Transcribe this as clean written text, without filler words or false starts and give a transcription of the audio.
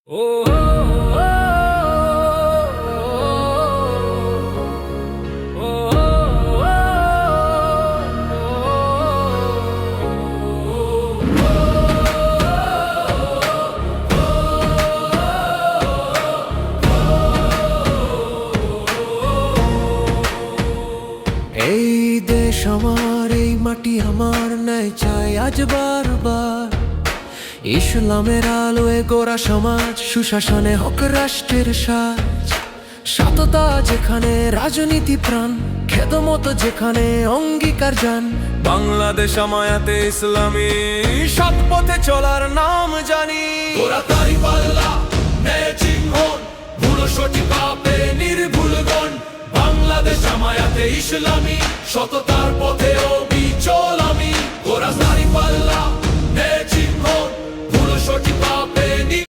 ও হো, ও, ও, ও, এই দেশ আমার, এই মাটি আমার, নাই চাই আজ বারবার ইসলামের আলোয় গোরা সমাজ, সুশাসনে হোক রাষ্ট্রের সাজ। সততা যেখানে রাজনীতি প্রাণ, খেদমত যেখানে অঙ্গীকার যান। বাংলাদেশ আমায়াতে ইসলামী, সৎ পথে চলার নাম জানি। ওরা তারি পাল্লা ন্যায় চিহ্ন, ভুল সঠিক পাপে নির্ভুলগণ। বাংলাদেশ জামায়াতে ইসলামী, সততার পথে অবিচল আমি। ওরা তারি পাল্লা